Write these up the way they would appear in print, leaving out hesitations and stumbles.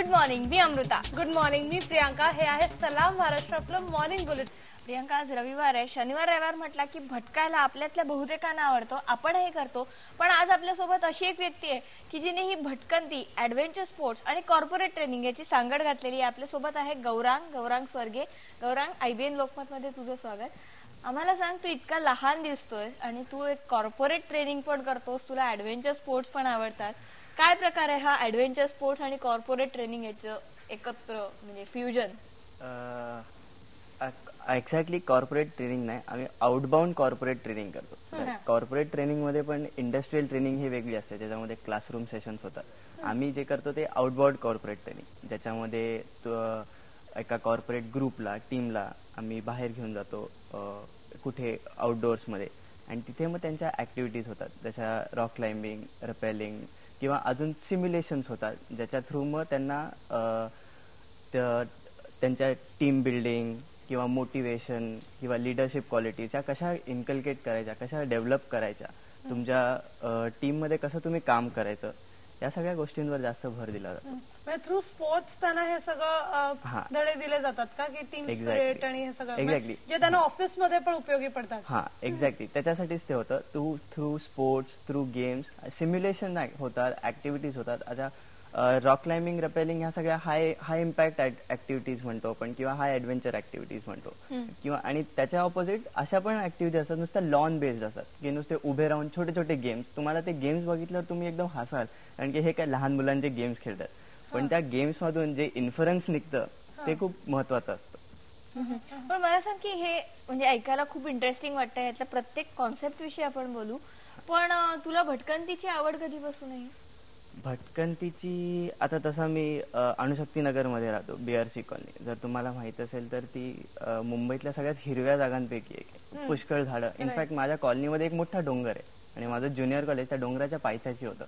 Good morning, मी Amruta. Good morning, मी प्रियांका. हे आहे सलाम महाराष्ट्र, आपलं मॉर्निंग बुलेट. प्रियांका, आज रविवार आहे. शनिवार रविवार म्हटला की भटकायला आपल्यातल्या बहुतेकांना आवडतो, आपणही करतो. पण आज आपल्यासोबत अशी एक व्यक्ती आहे की जिने ही भटकंती, ऍडव्हेंचर स्पोर्ट्स आणि कॉर्पोरेट ट्रेनिंग याची सांगड घातलेली आहे. आपल्यासोबत आहे गौरांग स्वर्गे. गौरांग, IBN लोकमत मध्ये तुझं स्वागत. आम्हाला सांग, तू इतका लहान दिसतोय आणि तू एक कॉर्पोरेट ट्रेनिंग पण करतोस, तुला ऍडव्हेंचर स्पोर्ट्स पण आवडतात. काय प्रकार आहे हा ऍडव्हेंचर स्पोर्ट्स आणि कॉर्पोरेट ट्रेनिंग याचं एकत्र म्हणजे फ्युजन? एक्झॅक्टली कॉर्पोरेट ट्रेनिंग नाही, आम्ही आउटबाउंड कॉर्पोरेट ट्रेनिंग करतो. कॉर्पोरेट ट्रेनिंग मध्ये पण इंडस्ट्रियल ट्रेनिंग ही वेगळी असते, त्याच्यामध्ये क्लासरूम सेशन्स होतात. आम्ही जे करतो ते आउटबाउंड कॉर्पोरेट ट्रेनिंग, ज्याच्यामध्ये एका कॉर्पोरेट ग्रुपला, टीमला आम्ही बाहेर घेऊन जातो कुठे आउटडोअर्समध्ये, आणि तिथे मग त्यांच्या ऍक्टिव्हिटीज होतात, जशा रॉक क्लाइम्बिंग, रपेलिंग किंवा अजून सिम्युलेशन्स होतात, ज्याच्या थ्रू मग त्यांना त्यांच्या टीम बिल्डिंग किंवा मोटिवेशन किंवा लिडरशिप क्वालिटीज या कशा इन्कल्केट करायच्या, कशा डेव्हलप करायच्या, तुमच्या टीममध्ये कसं तुम्ही काम करायचं, या सगळ्या गोष्टींवर जास्त भर दिला जातो. म्हणजे थ्रू स्पोर्ट्स त्यांना हे सगळं धडे दिले जातात का, की टीम स्पिरिट आणि हे सगळं एक्झॅक्टली जे त्यांना ऑफिस मध्ये पण उपयोगी पडतात? हा, एक्झॅक्टली त्याच्यासाठीच ते होतं. Through sports, through games, simulation होतात, ऍक्टिव्हिटीज होतात. आता रॉक क्लाइम्बिंग, रपेलिंग ह्या सगळ्या हाय इम्पॅक्ट ऍक्टिव्हिटीज म्हणतो आपण, किंवा हाय ऍडव्हेंचर ऍक्टिव्हिटीज म्हणतो. किंवा आणि त्याच्या ऑपोजिट अशा पण ऍक्टिव्हिटी असतात नुसत्या लॉन बेस्ड असतात, की नुसते उभे राहून छोटे छोटे गेम्स. तुम्हाला ते गेम्स बघितल्यावर तुम्ही एकदम हसाल, कारण की हे काय लहान मुलांचे गेम्स खेळतात, पण त्या गेम्स मधून जे इन्फरन्स निघतं ते खूप महत्वाचं असतं. पण मला सांग की हे म्हणजे ऐकायला खूप इंटरेस्टिंग वाटतं, यातल्या प्रत्येक कॉन्सेप्ट विषयी आपण बोलू. पण तुला भटकंतीची आवड कधीपासून आहे? भटकंतीची आता तसा मी अणुशक्ती नगरमध्ये राहतो, BRC कॉलनी. जर तुम्हाला माहित असेल तर ती मुंबईतल्या सगळ्यात हिरव्या जागांपैकी एक आहे. पुष्कळ झाडं. इनफॅक्ट माझ्या कॉलनीमध्ये एक मोठा डोंगर आहे, आणि माझं ज्युनियर कॉलेज त्या डोंगराच्या पायथ्याशी होतं.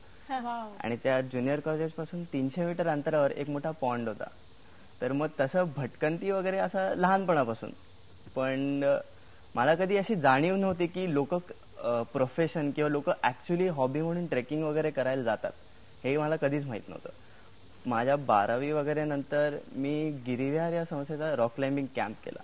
आणि त्या ज्युनियर कॉलेज पासून 300 मीटर अंतरावर एक मोठा पॉन्ड होता. तर मग तसं भटकंती वगैरे असं लहानपणापासून. पण मला कधी अशी जाणीव नव्हती की लोक प्रोफेशन किंवा लोक ऍक्च्युली हॉबी म्हणून ट्रेकिंग वगैरे करायला जातात, हे मला कधीच माहित नव्हतं. माझ्या 12वी वगैरे नंतर मी गिरिविहार या संस्थेचा रॉक क्लाइम्बिंग कॅम्प केला,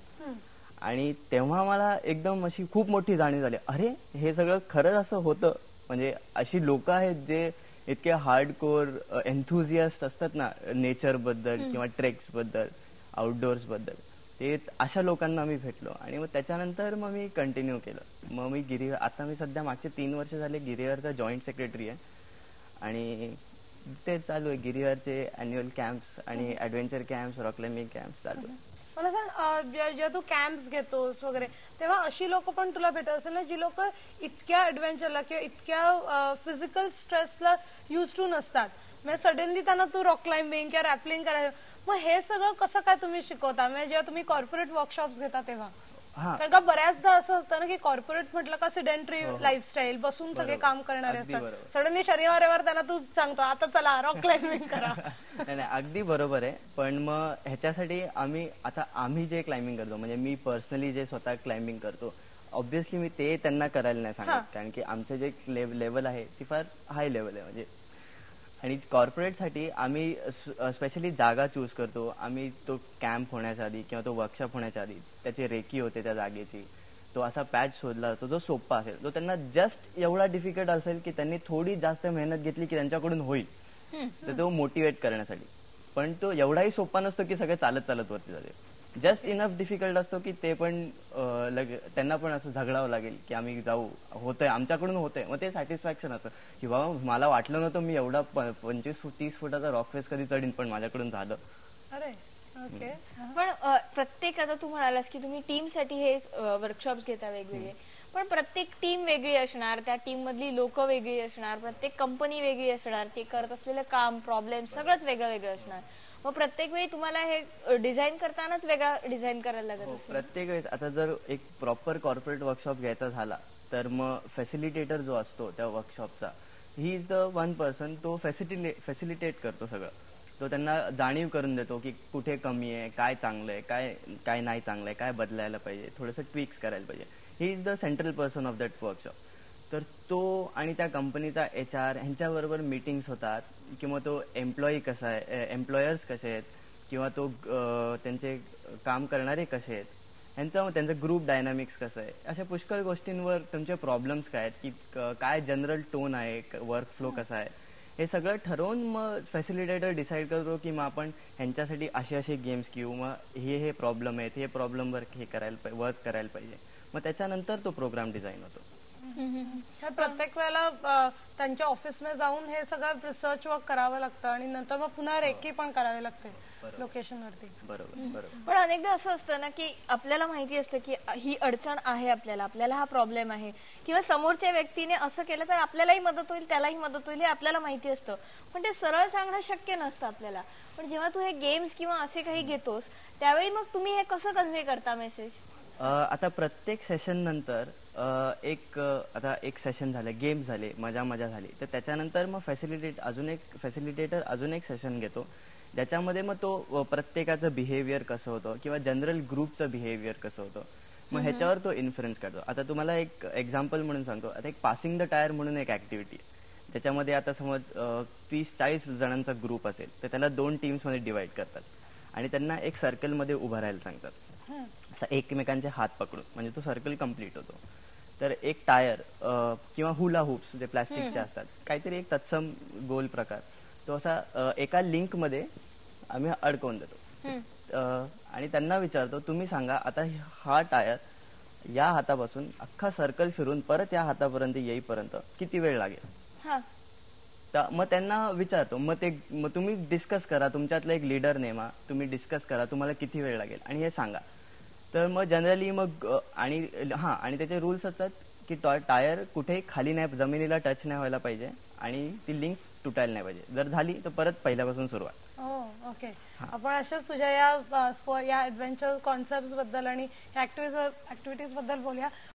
आणि तेव्हा मला एकदम अशी खूप मोठी जाणीव झाली, अरे हे सगळं खरंच असं होतं. म्हणजे अशी लोक आहेत जे इतके हार्डकोर एन्थुझियास्ट असतात ना नेचर बद्दल किंवा ट्रेक्स बद्दल, आउटडोअर्स बद्दल, ते अशा लोकांना मी भेटलो. आणि मग त्याच्यानंतर मग मी कंटिन्यू केलं. मग मी गिरिविहार, आता मी सध्या मागचे 3 वर्ष झाले गिरिविहारचा जॉईंट सेक्रेटरी आहे, आणि ते चालू आहे. गिरिविहारचे अॅन्युअल कॅम्प्स आणि adventure camps, rock climbing camps चालू आहे. मला सांग, जेव्हा तू कॅम्प्स घेतोस वगैरे, तेव्हा अशी लोक पण तुला भेटत असेल ना, जी लोक इतक्या ऍडव्हेंचरला किंवा इतक्या फिजिकल स्ट्रेसला युज टू नसतात. म्हणजे सडनली त्यांना तू रॉक क्लाइम्बिंग किंवा रॅपलिंग करायचं, मग हे सगळं कसं काय तुम्ही शिकवता? म्हणजे जेव्हा तुम्ही कॉर्पोरेट वर्कशॉप्स घेता तेव्हा? कारण का बऱ्याचदा असं असतं ना की कॉर्पोरेट म्हटलं का सिडेंटरी लाईफस्टाईल, बसून सगळे काम करणारे असतात. सडनली शनिवार रविवार त्यांना तू सांगतो आता चला रॉक क्लाइम्बिंग करा. नाही, अगदी बरोबर आहे. पण मग ह्याच्यासाठी आम्ही जे क्लाइम्बिंग करतो, म्हणजे मी पर्सनली जे स्वतः क्लाइम्बिंग करतो, ऑब्व्हियसली मी ते त्यांना करायला नाही सांगत, कारण की आमचं जे लेवल आहे ती फार हाय लेवल आहे. म्हणजे आणि कॉर्पोरेटसाठी आम्ही स्पेशली जागा चूज करतो. आम्ही तो कॅम्प होण्याच्या आधी किंवा तो वर्कशॉप होण्याच्या आधी त्याची रेकी होते त्या जागेची, तो असा पॅच शोधला जातो जो सोपा असेल, जो त्यांना जस्ट एवढा डिफिकल्ट असेल की त्यांनी थोडी जास्त मेहनत घेतली की त्यांच्याकडून होईल, तर तो मोटिवेट करण्यासाठी. पण तो एवढाही सोपा नसतो की सगळे चालत चालत वरती जाते. जस्ट इनफ डिफिकल्ट असतो की ते पण त्यांना पण असं झगडावं लागेल की आम्ही जाऊ, होतंय आमच्याकडून होतंय. मग ते सॅटिस्फॅक्शन असं की बाबा मला वाटलं नव्हतं मी एवढा 25-30 फुटाचा रॉक फेस कधी चढीन, पण माझ्याकडून झालं. अरे ओके. पण प्रत्येक, आता तू म्हणालास की तुम्ही टीम साठी हे वर्कशॉप घेता वेगवेगळे, पण प्रत्येक टीम वेगळी असणार, त्या टीम मधली लोक वेगळी असणार, प्रत्येक कंपनी वेगळी असणार, ते करत असलेलं काम, प्रॉब्लेम सगळंच वेगळं वेगळं असणार. मग प्रत्येक वेळी तुम्हाला हे डिझाईन करतानाच वेगळा डिझाईन करायला लागत असेल? प्रत्येक वेळेस. आता जर एक प्रॉपर कॉर्पोरेट वर्कशॉप घ्यायचा झाला तर मग फॅसिलिटेटर जो असतो त्या वर्कशॉपचा, he is the one person, तो फॅसिलिटेट करतो सगळं. तो त्यांना जाणीव करून देतो की कुठे कमी आहे, काय चांगलं आहे, काय नाही चांगलं आहे, काय बदलायला पाहिजे, थोडंसं ट्विक्स करायला पाहिजे. ही is the central person of that workshop. तर तो आणि त्या कंपनीचा HR ह्यांच्याबरोबर मीटिंग्स होतात, किंवा तो एम्प्लॉई कसा आहे, एम्प्लॉयर्स कसे आहेत, किंवा तो त्यांचे काम करणारे कसे आहेत, त्यांचं ग्रुप डायनामिक्स कसं आहे, अशा पुष्कळ गोष्टींवर तुमचे प्रॉब्लेम्स काय आहेत, की काय जनरल टोन आहे, वर्क फ्लो कसा आहे, हे सगळं ठरवून मग फॅसिलिटेटर डिसाईड करतो की मग आपण ह्यांच्यासाठी असे गेम्स घेऊ, मग हे प्रॉब्लेम आहेत, हे प्रॉब्लेमवर हे करायला वर्क करायला पाहिजे, मग त्याच्यानंतर तो प्रोग्राम डिझाईन होतो. हे प्रत्येक वेळेला त्यांच्या ऑफिसमध्ये जाऊन हे सगळं रिसर्च वर्क करावं लागतं आणि नंतर मग पुन्हा रेकी पण करावी लागते लोकेशन वरती. बरोबर. पण अनेकदा असं असतं ना की आपल्याला माहिती असतं की ही अडचण आहे, आपल्याला हा प्रॉब्लेम आहे, किंवा समोरच्या व्यक्तीने असं केलं तर आपल्यालाही मदत होईल, त्यालाही मदत होईल, हे आपल्याला माहिती असतं, पण ते सरळ सांगणं शक्य नसतं आपल्याला. पण जेव्हा तू हे गेम्स किंवा असे काही घेतोस त्यावेळी मग तुम्ही हे कसं कन्व्हे करता मेसेज? आता प्रत्येक सेशन नंतर आता एक सेशन झालं, गेम झाले, मजा झाली, तर त्याच्यानंतर मग फॅसिलिटेटर अजून एक सेशन घेतो, ज्याच्यामध्ये मग तो प्रत्येकाचं बिहेवियर कसं होतं किंवा जनरल ग्रुपचं बिहेवियर कसं होतं, मग ह्याच्यावर तो इन्फ्लुएन्स करतो. आता तुम्हाला एक एक्झाम्पल म्हणून सांगतो. आता एक पासिंग द टायर म्हणून एक ऍक्टिव्हिटी, त्याच्यामध्ये आता समज 30-40 जणांचा ग्रुप असेल तर त्याला 2 टीम्समध्ये डिवाइड करतात आणि त्यांना एक सर्कलमध्ये उभं राहायला सांगतात, एकमेकांचे हात पकडून, म्हणजे तो सर्कल कम्प्लीट होतो. तर एक टायर किंवा हुला हुप्स जे प्लास्टिकचे असतात, काहीतरी एक तत्सम गोल प्रकार, तो असा एका लिंक मध्ये आम्ही अडकवून देतो आणि त्यांना विचारतो, तुम्ही सांगा आता हा टायर या हातापासून अख्खा सर्कल फिरून परत या हातापर्यंत येईपर्यंत किती वेळ लागेल. मग त्यांना विचारतो, मग तुम्ही डिस्कस करा, तुमच्यातला एक लीडर नेमा, तुम्ही डिस्कस करा तुम्हाला किती वेळ लागेल आणि हे सांगा. तर मग जनरली मग आणि त्याचे रूल्स असतात की टायर कुठेही खाली नाही, जमिनीला टच नाही व्हायला पाहिजे आणि ती लिंक तुटायला नाही पाहिजे. जर झाली तर परत पहिल्यापासून सुरुवात. ओके. आपण अशाच तुझ्या या ऍडव्हेंचर कॉन्सेप्ट बद्दल आणि ऍक्टिव्हिटीज बद्दल बोलूया.